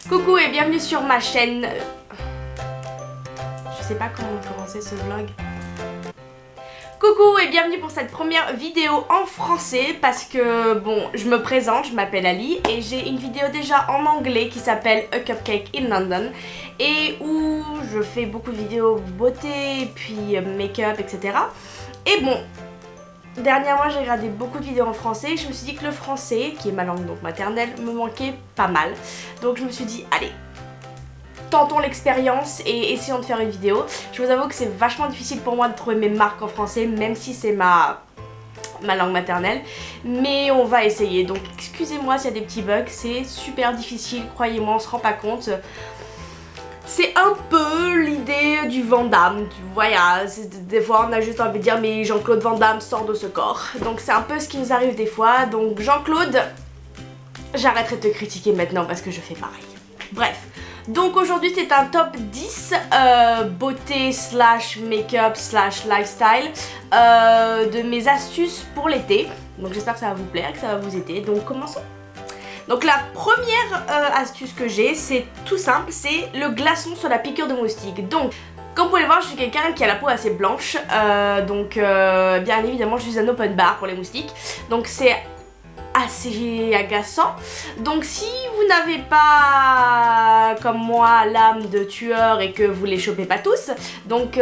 Coucou et bienvenue sur ma chaîne. Je sais pas comment commencer ce vlog. Coucou et bienvenue pour cette première vidéo en français parce que bon, je me présente, je m'appelle Ali et j'ai une vidéo déjà en anglais qui s'appelle A Cupcake in London et où je fais beaucoup de vidéos beauté, puis make-up, etc. Et bon, dernièrement j'ai regardé beaucoup de vidéos en français et je me suis dit que le français, qui est ma langue donc maternelle, me manquait pas mal. Donc je me suis dit, allez, tentons l'expérience et essayons de faire une vidéo. Je vous avoue que c'est vachement difficile pour moi de trouver mes marques en français, même si c'est ma langue maternelle. Mais on va essayer, donc excusez-moi s'il y a des petits bugs, c'est super difficile, croyez-moi, on se rend pas compte. C'est un peu l'idée du Van Damme, voilà, des fois on a juste envie de dire mais Jean-Claude Van Damme sort de ce corps. Donc c'est un peu ce qui nous arrive des fois, donc Jean-Claude, j'arrêterai de te critiquer maintenant parce que je fais pareil. Bref, donc aujourd'hui c'est un top 10 beauté slash make-up slash lifestyle de mes astuces pour l'été. Donc j'espère que ça va vous plaire, que ça va vous aider, donc commençons. Donc la première astuce que j'ai, c'est tout simple, c'est le glaçon sur la piqûre de moustique. Donc, comme vous pouvez le voir, je suis quelqu'un qui a la peau assez blanche, bien évidemment je suis un open bar pour les moustiques, donc c'est assez agaçant. Donc si vous n'avez pas, comme moi, l'âme de tueur et que vous les chopez pas tous, donc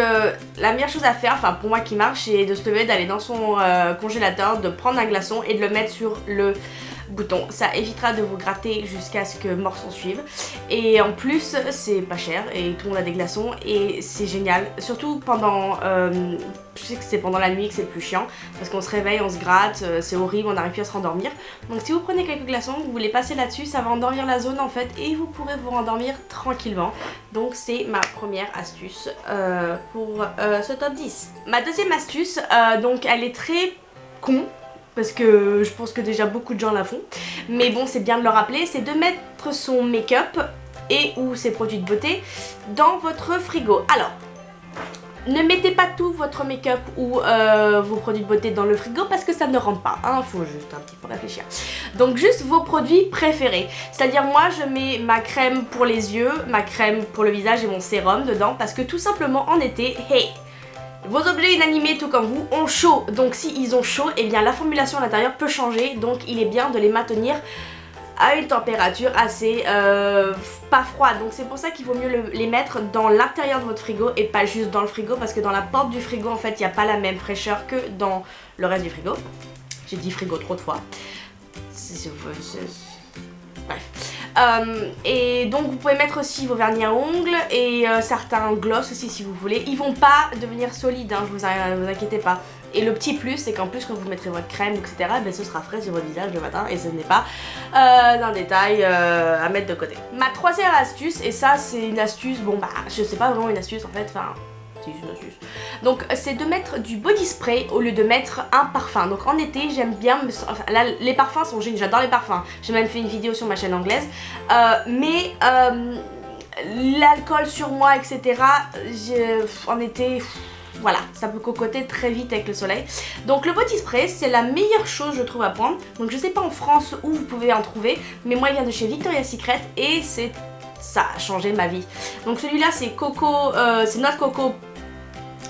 la meilleure chose à faire, enfin pour moi qui marche, c'est de se lever, d'aller dans son congélateur, de prendre un glaçon et de le mettre sur le bouton. Ça évitera de vous gratter jusqu'à ce que mort s'en suive. Et en plus, c'est pas cher et tout le monde a des glaçons et c'est génial. Surtout pendant... je sais que c'est pendant la nuit que c'est le plus chiant parce qu'on se réveille, on se gratte, c'est horrible, on n'arrive plus à se rendormir. Donc si vous prenez quelques glaçons, vous les passez là-dessus, ça va endormir la zone en fait et vous pourrez vous rendormir tranquillement. Donc c'est ma première astuce pour ce top 10. Ma deuxième astuce, donc elle est très con, parce que je pense que déjà beaucoup de gens la font, mais bon c'est bien de le rappeler, c'est de mettre son make-up et ou ses produits de beauté dans votre frigo. Alors, ne mettez pas tout votre make-up ou vos produits de beauté dans le frigo parce que ça ne rentre pas, hein, faut juste un petit peu réfléchir. Donc juste vos produits préférés, c'est-à-dire moi je mets ma crème pour les yeux, ma crème pour le visage et mon sérum dedans parce que tout simplement en été, hey, vos objets inanimés tout comme vous ont chaud, donc si ils ont chaud, et bien la formulation à l'intérieur peut changer, donc il est bien de les maintenir à une température assez pas froide. Donc c'est pour ça qu'il vaut mieux les mettre dans l'intérieur de votre frigo et pas juste dans le frigo, parce que dans la porte du frigo en fait il n'y a pas la même fraîcheur que dans le reste du frigo. J'ai dit frigo trop de fois. Bref. Et donc vous pouvez mettre aussi vos vernis à ongles et certains gloss aussi si vous voulez. Ils vont pas devenir solides, hein, vous inquiétez pas. Et le petit plus, c'est qu'en plus quand vous mettrez votre crème, etc., ben, ce sera frais sur votre visage le matin et ce n'est pas d'un détail à mettre de côté. Ma troisième astuce, et ça c'est une astuce, bon bah je sais pas vraiment une astuce en fait, enfin... une astuce. Donc c'est de mettre du body spray au lieu de mettre un parfum. Donc en été j'aime bien, enfin, là, les parfums sont géniaux, j'adore les parfums. J'ai même fait une vidéo sur ma chaîne anglaise. L'alcool sur moi, etc. En été... Voilà, ça peut cocoter très vite avec le soleil. Donc le body spray, c'est la meilleure chose je trouve à prendre. Donc je sais pas en France où vous pouvez en trouver, mais moi il vient de chez Victoria's Secret et ça a changé ma vie. Donc celui-là c'est coco, c'est noix de coco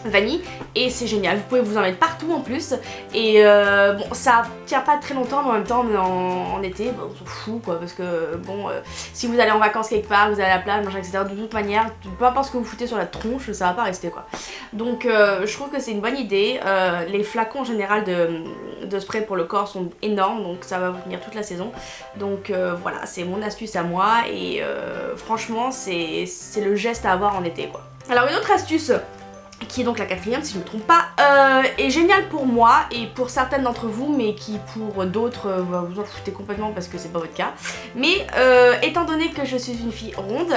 vanille et c'est génial, vous pouvez vous en mettre partout en plus et bon ça tient pas très longtemps mais en même temps en été bah, on s'en fout quoi, parce que bon si vous allez en vacances quelque part, vous allez à la plage, machin, etc., de toute manière, peu importe ce que vous foutez sur la tronche, ça va pas rester quoi. Donc je trouve que c'est une bonne idée. Les flacons en général de spray pour le corps sont énormes, donc ça va vous tenir toute la saison. Donc voilà, c'est mon astuce à moi et franchement c'est le geste à avoir en été quoi. Alors une autre astuce qui est donc la quatrième si je ne me trompe pas, est géniale pour moi et pour certaines d'entre vous, mais qui pour d'autres vous en foutez complètement parce que c'est pas votre cas. Mais étant donné que je suis une fille ronde,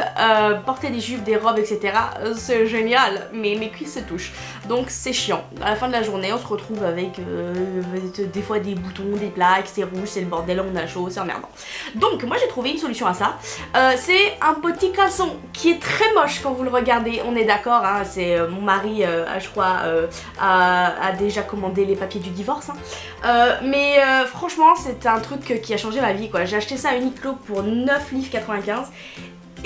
porter des jupes, des robes, etc. C'est génial, mais mes cuisses se touchent. Donc c'est chiant. À la fin de la journée, on se retrouve avec des fois des boutons, des plaques, c'est rouge, c'est le bordel, on a chaud, c'est emmerdant. Donc moi j'ai trouvé une solution à ça. C'est un petit caleçon qui est très moche quand vous le regardez, on est d'accord, hein, c'est mon mari je crois a déjà commandé les papiers du divorce, hein. Franchement c'est un truc qui a changé ma vie quoi. J'ai acheté ça à Uniqlo pour 9,95 livres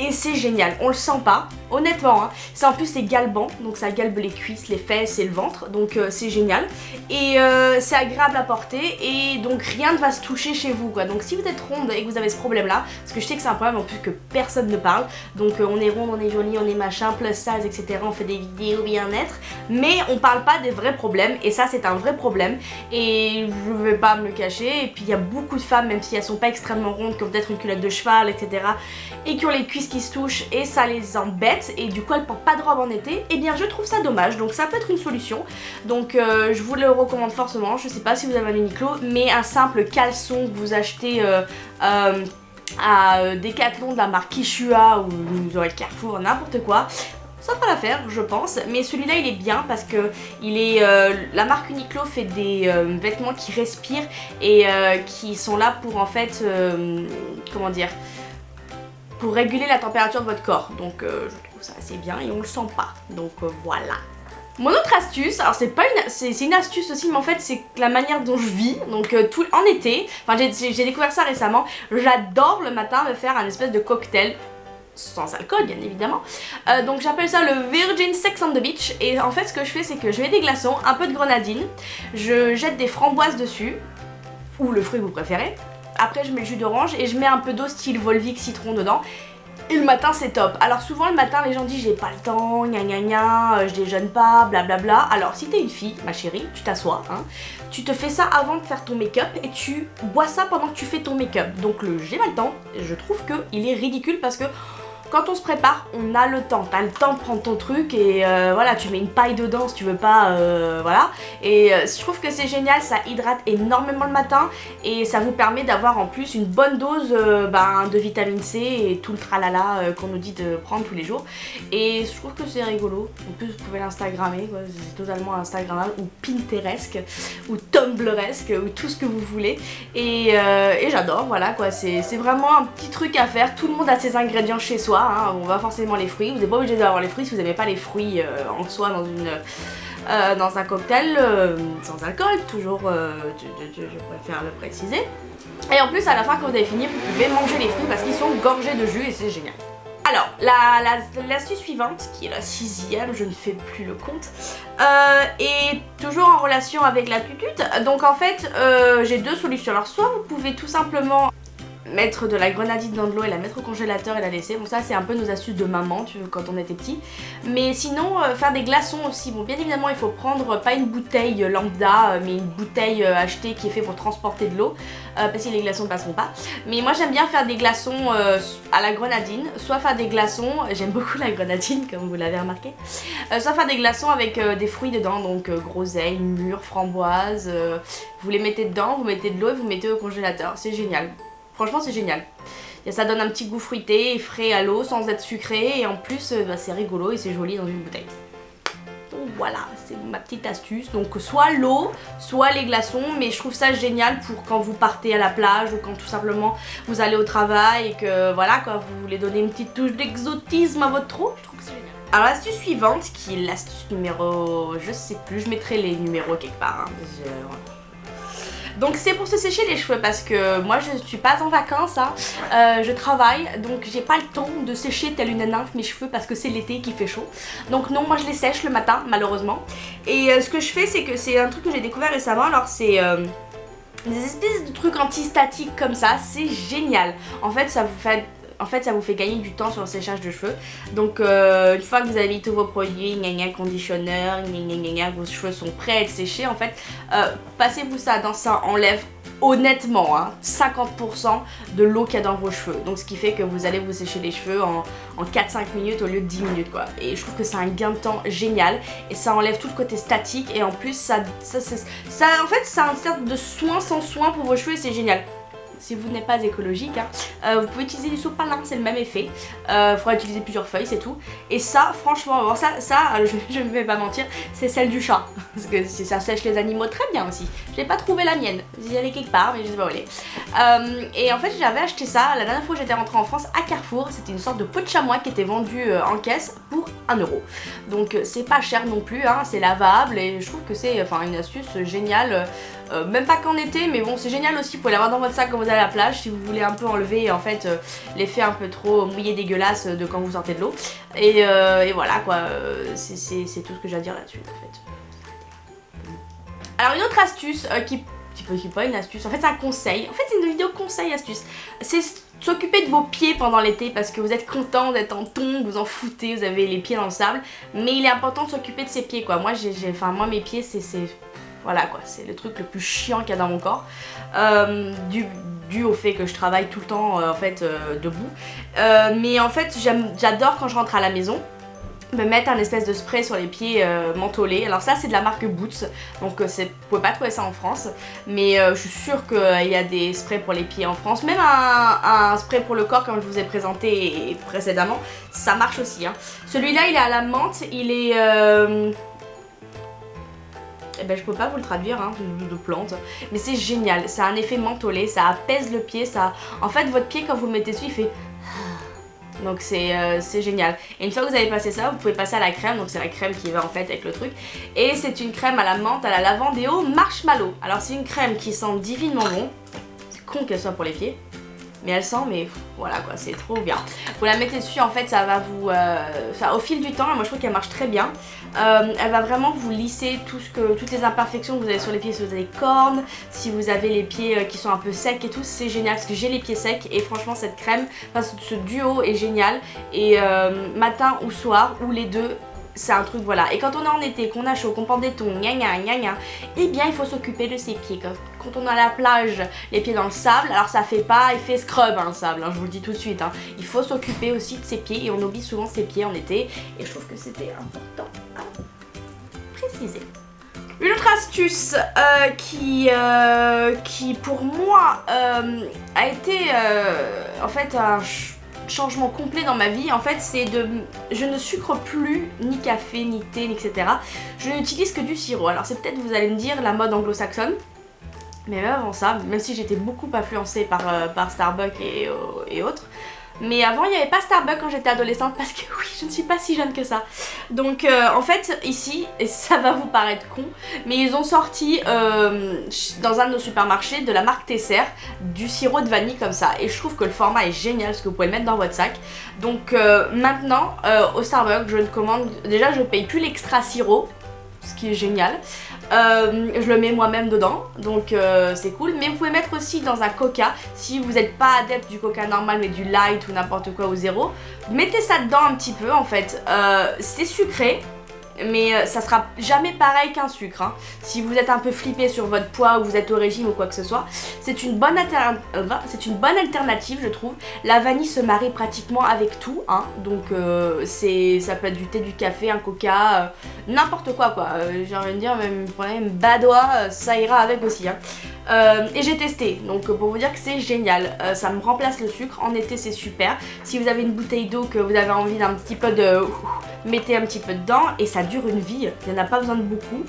et c'est génial, on le sent pas, honnêtement, hein. Ça en plus c'est galbant, donc ça galbe les cuisses, les fesses et le ventre, donc c'est génial. Et c'est agréable à porter et donc rien ne va se toucher chez vous quoi. Donc si vous êtes ronde et que vous avez ce problème là, parce que je sais que c'est un problème en plus que personne ne parle, donc on est ronde, on est jolie, on est machin, plus size, etc. On fait des vidéos bien-être, mais on parle pas des vrais problèmes et ça c'est un vrai problème et je vais pas me le cacher. Et puis il y a beaucoup de femmes, même si elles sont pas extrêmement rondes, qui ont peut-être une culotte de cheval, etc. et qui ont les cuisses qui se touchent et ça les embête et du coup elles portent pas de robe en été. Et bien je trouve ça dommage, donc ça peut être une solution. Donc je vous le recommande forcément. Je sais pas si vous avez un Uniqlo, mais un simple caleçon que vous achetez à Decathlon de la marque Kishua ou vous aurez Carrefour, n'importe quoi, ça fera l'affaire je pense. Mais celui-là il est bien parce que il est, la marque Uniqlo fait des vêtements qui respirent et qui sont là pour en fait, comment dire, pour réguler la température de votre corps. Donc je trouve ça assez bien et on le sent pas. Donc voilà. Mon autre astuce, alors c'est pas une astuce aussi, mais en fait c'est la manière dont je vis, donc tout en été, enfin j'ai découvert ça récemment, j'adore le matin me faire un espèce de cocktail, sans alcool bien évidemment, donc j'appelle ça le Virgin Sex on the Beach, et en fait ce que je fais c'est que je mets des glaçons, un peu de grenadine, je jette des framboises dessus, ou le fruit que vous préférez, après je mets le jus d'orange et je mets un peu d'eau style Volvic citron dedans. Et le matin c'est top. Alors souvent le matin les gens disent j'ai pas le temps, gna gna gna, je déjeune pas, blablabla. Alors si t'es une fille, ma chérie, tu t'assois, hein, tu te fais ça avant de faire ton make-up et tu bois ça pendant que tu fais ton make-up. Donc le j'ai pas le temps, je trouve qu'il est ridicule parce que quand on se prépare, on a le temps. T'as le temps de prendre ton truc et voilà, tu mets une paille dedans si tu veux pas, voilà. Et je trouve que c'est génial, ça hydrate énormément le matin et ça vous permet d'avoir en plus une bonne dose de vitamine C et tout le tralala qu'on nous dit de prendre tous les jours. Et je trouve que c'est rigolo. En plus, vous pouvez l'instagrammer, c'est totalement instagrammable ou pinteresque ou tumbleresque ou tout ce que vous voulez. Et j'adore, voilà quoi. C'est vraiment un petit truc à faire. Tout le monde a ses ingrédients chez soi. Hein, on va forcément les fruits, vous n'êtes pas obligé d'avoir les fruits si vous n'aimez pas les fruits en soi dans un cocktail sans alcool, toujours je préfère le préciser. Et en plus à la fin quand vous avez fini vous pouvez manger les fruits parce qu'ils sont gorgés de jus et c'est génial. Alors l'astuce suivante qui est la 6e, je ne fais plus le compte, est toujours en relation avec la tutute. Donc en fait j'ai deux solutions. Alors soit vous pouvez tout simplement mettre de la grenadine dans de l'eau et la mettre au congélateur et la laisser. Bon ça c'est un peu nos astuces de maman quand on était petit. Mais sinon faire des glaçons aussi. Bon bien évidemment il faut prendre pas une bouteille lambda mais une bouteille achetée qui est faite pour transporter de l'eau parce que les glaçons ne passeront pas. Mais moi j'aime bien faire des glaçons à la grenadine. Soit faire des glaçons, j'aime beaucoup la grenadine comme vous l'avez remarqué. Soit faire des glaçons avec des fruits dedans, donc groseille, mûre, framboise. Vous les mettez dedans, vous mettez de l'eau et vous mettez au congélateur. C'est génial. Franchement c'est génial. Et ça donne un petit goût fruité et frais à l'eau sans être sucré et en plus c'est rigolo et c'est joli dans une bouteille. Donc voilà, c'est ma petite astuce. Donc soit l'eau, soit les glaçons, mais je trouve ça génial pour quand vous partez à la plage ou quand tout simplement vous allez au travail et que voilà quoi, vous voulez donner une petite touche d'exotisme à votre trou. Je trouve que c'est génial. Alors l'astuce suivante qui est l'astuce numéro, je sais plus, je mettrai les numéros quelque part. Hein, donc c'est pour se sécher les cheveux parce que moi je suis pas en vacances, hein. Je travaille donc j'ai pas le temps de sécher telle une nymphe mes cheveux parce que c'est l'été qui fait chaud. Donc non, moi je les sèche le matin malheureusement. Et ce que je fais c'est que c'est un truc que j'ai découvert récemment, alors c'est des espèces de trucs anti-statiques comme ça, c'est génial. En fait ça vous fait gagner du temps sur le séchage de cheveux. Donc une fois que vous avez mis tous vos produits, conditionneur, vos cheveux sont prêts à être séchés, en fait, passez-vous ça dans ça, enlève honnêtement hein, 50% de l'eau qu'il y a dans vos cheveux. Donc ce qui fait que vous allez vous sécher les cheveux en 4-5 minutes au lieu de 10 minutes quoi. Et je trouve que c'est un gain de temps génial et ça enlève tout le côté statique et en plus ça en fait c'est un sorte de soin sans soin pour vos cheveux et c'est génial. Si vous n'êtes pas écologique, hein, vous pouvez utiliser du sopalin, c'est le même effet. Faudra utiliser plusieurs feuilles, c'est tout. Et ça, franchement, bon, ça je ne vais pas mentir, c'est celle du chat. Parce que ça sèche les animaux très bien aussi. Je n'ai pas trouvé la mienne. J'y allais quelque part, mais je sais pas où elle est. Et en fait, j'avais acheté ça la dernière fois que j'étais rentrée en France à Carrefour. C'était une sorte de peau de chamois qui était vendue en caisse pour 1€. Donc c'est pas cher non plus, hein, c'est lavable et je trouve que c'est une astuce géniale. Même pas qu'en été, mais bon c'est génial aussi, vous pouvez l'avoir dans votre sac quand vous allez à la plage si vous voulez un peu enlever en fait l'effet un peu trop mouillé dégueulasse de quand vous sortez de l'eau. Et voilà quoi, c'est tout ce que j'ai à dire là-dessus en fait. Alors une autre astuce qui pas une astuce, en fait c'est un conseil, en fait c'est une vidéo conseil astuce, c'est s'occuper de vos pieds pendant l'été parce que vous êtes content d'être en tongs, vous en foutez, vous avez les pieds dans le sable, mais il est important de s'occuper de ses pieds quoi. Moi moi mes pieds c'est voilà quoi, c'est le truc le plus chiant qu'il y a dans mon corps, dû au fait que je travaille tout le temps en fait debout, mais en fait j'adore quand je rentre à la maison me mettre un espèce de spray sur les pieds mentholés. Alors ça c'est de la marque Boots, donc vous pouvez pas trouver ça en France, mais je suis sûre qu'il y a des sprays pour les pieds en France, même un spray pour le corps comme je vous ai présenté précédemment, ça marche aussi hein. Celui-là il est à la menthe, il est eh ben je peux pas vous le traduire hein, de plante, mais c'est génial, ça a un effet mentholé, ça apaise le pied, ça... En fait votre pied quand vous le mettez dessus il fait... Donc c'est génial. Et une fois que vous avez passé ça, vous pouvez passer à la crème. Donc c'est la crème qui va en fait avec le truc. Et c'est une crème à la menthe, à la lavande et au marshmallow. Alors c'est une crème qui sent divinement bon. C'est con qu'elle soit pour les pieds. Mais elle sent, mais voilà quoi, c'est trop bien. Vous la mettez dessus, en fait, ça va vous... au fil du temps, moi je trouve qu'elle marche très bien. Elle va vraiment vous lisser toutes les imperfections que vous avez sur les pieds. Si vous avez des cornes, si vous avez les pieds qui sont un peu secs et tout, c'est génial. Parce que j'ai les pieds secs et franchement cette crème, ce duo est génial. Et matin ou soir, ou les deux... C'est un truc voilà, et quand on est en été, qu'on a chaud, qu'on porte des tongs, gna gna gna gna, eh bien il faut s'occuper de ses pieds. Quand on est à la plage, les pieds dans le sable, alors ça fait pas effet scrub hein, le sable, hein, je vous le dis tout de suite hein. Il faut s'occuper aussi de ses pieds et on oublie souvent ses pieds en été et je trouve que c'était important à préciser. Une autre astuce qui pour moi a été en fait un changement complet dans ma vie en fait, c'est je ne sucre plus ni café ni thé ni etc. Je n'utilise que du sirop. Alors c'est peut-être, vous allez me dire, la mode anglo-saxonne, mais même avant ça, même si j'étais beaucoup influencée par Starbucks et autres, mais avant il n'y avait pas Starbucks quand j'étais adolescente parce que oui, je ne suis pas si jeune que ça. Donc en fait ici, et ça va vous paraître con, mais ils ont sorti dans un de nos supermarchés de la marque Tesser du sirop de vanille comme ça. Et je trouve que le format est génial parce que vous pouvez le mettre dans votre sac. Donc maintenant au Starbucks je ne commande, déjà je paye plus l'extra sirop, ce qui est génial. Je le mets moi-même dedans, donc c'est cool. Mais vous pouvez mettre aussi dans un coca, si vous n'êtes pas adepte du coca normal mais du light ou n'importe quoi ou zéro, mettez ça dedans un petit peu en fait. C'est sucré, mais ça sera jamais pareil qu'un sucre hein. Si vous êtes un peu flippé sur votre poids ou vous êtes au régime ou quoi que ce soit, c'est une bonne alternative je trouve. La vanille se marie pratiquement avec tout hein. Donc ça peut être du thé, du café, un coca, n'importe quoi j'ai envie de dire, même badois, ça ira avec aussi hein. Et j'ai testé, donc pour vous dire que c'est génial, ça me remplace le sucre, en été c'est super. Si vous avez une bouteille d'eau que vous avez envie d'un petit peu de... mettez un petit peu dedans et ça dure une vie, il n'y en a pas besoin de beaucoup.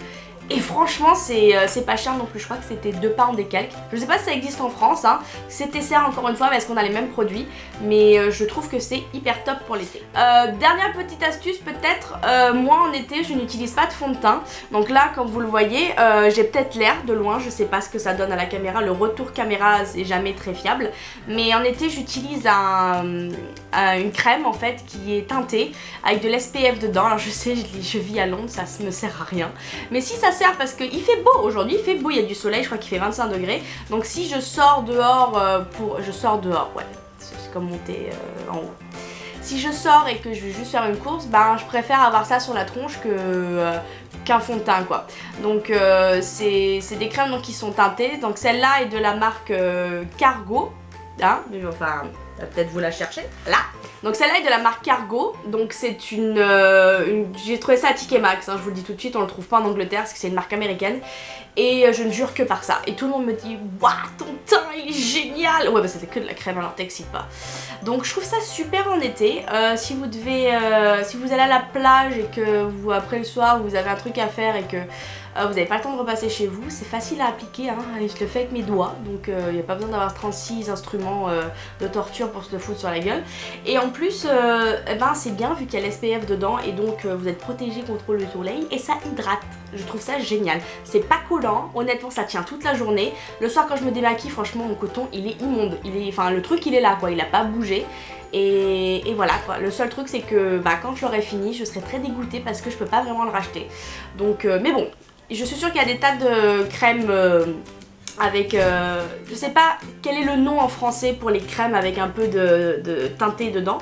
Et franchement c'est pas cher non plus, je crois que c'était 2 pounds et quelques. Je sais pas si ça existe en France hein. C'est Tesser encore une fois, mais est-ce qu'on a les mêmes produits? Mais je trouve que c'est hyper top pour l'été. Dernière petite astuce peut-être, moi en été je n'utilise pas de fond de teint. Donc là comme vous le voyez, j'ai peut-être l'air de loin, je sais pas ce que ça donne à la caméra, le retour caméra c'est jamais très fiable. Mais en été j'utilise une crème en fait qui est teintée avec de l'SPF dedans. Alors je sais, je vis à Londres, ça me sert à rien. Mais si ça sert parce qu'il fait beau aujourd'hui, il fait beau, il y a du soleil, je crois qu'il fait 25 degrés. Donc si je sors dehors je sors dehors, ouais, c'est comme monter en haut. Si je sors et que je vais juste faire une course, ben je préfère avoir ça sur la tronche qu'un fond de teint quoi. Donc c'est des crèmes donc, qui sont teintées. Donc celle-là est de la marque Cargo, hein, enfin peut-être vous la cherchez, là. Donc celle-là est de la marque Cargo, donc c'est j'ai trouvé ça à TK Maxx, hein, je vous le dis tout de suite, on le trouve pas en Angleterre parce que c'est une marque américaine. Et je ne jure que par ça. Et tout le monde me dit waouh, ton teint il est génial. Ouais bah c'était que de la crème, alors t'excite pas. Donc je trouve ça super en été. Si vous allez à la plage et que après le soir vous avez un truc à faire et que vous n'avez pas le temps de repasser chez vous, c'est facile à appliquer hein, et je le fais avec mes doigts, donc il n'y a pas besoin d'avoir 36 instruments de torture pour se le foutre sur la gueule. Et en plus, eh ben, c'est bien vu qu'il y a l'SPF dedans et donc vous êtes protégé contre le soleil et ça hydrate. Je trouve ça génial. C'est pas collant, honnêtement ça tient toute la journée. Le soir quand je me démaquille, franchement mon coton il est immonde. Enfin le truc il est là quoi, il a pas bougé. Et voilà quoi, le seul truc c'est que quand je l'aurai fini je serai très dégoûtée parce que je peux pas vraiment le racheter. Donc mais bon, je suis sûre qu'il y a des tas de crèmes avec, je sais pas quel est le nom en français pour les crèmes avec un peu de teinté dedans.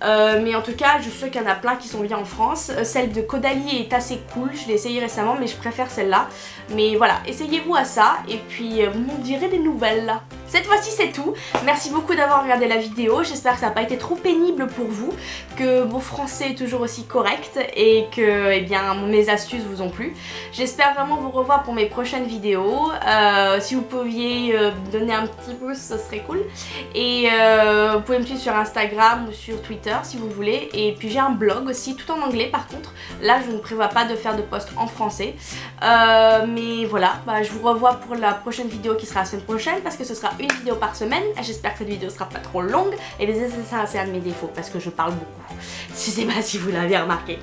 Mais en tout cas je suis sûre qu'il y en a plein qui sont bien en France. Celle de Caudalie est assez cool, je l'ai essayée récemment mais je préfère celle-là. Mais voilà, essayez-vous à ça et puis vous m'en direz des nouvelles. Cette fois-ci c'est tout, merci beaucoup d'avoir regardé la vidéo, j'espère que ça n'a pas été trop pénible pour vous, que mon français est toujours aussi correct et que mes astuces vous ont plu. J'espère vraiment vous revoir pour mes prochaines vidéos, si vous pouviez donner un petit pouce ce serait cool. Et vous pouvez me suivre sur Instagram ou sur Twitter si vous voulez. Et puis j'ai un blog aussi, tout en anglais par contre. Là je ne prévois pas de faire de post en français. Mais voilà, je vous revois pour la prochaine vidéo qui sera la semaine prochaine parce que ce sera une vidéo par semaine. J'espère que cette vidéo sera pas trop longue. Et ça c'est un de mes défauts parce que je parle beaucoup. Je sais pas si vous l'avez remarqué.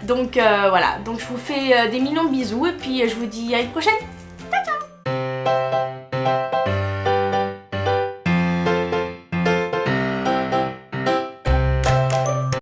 Donc voilà, donc je vous fais des millions de bisous et puis je vous dis à une prochaine. Ciao ciao.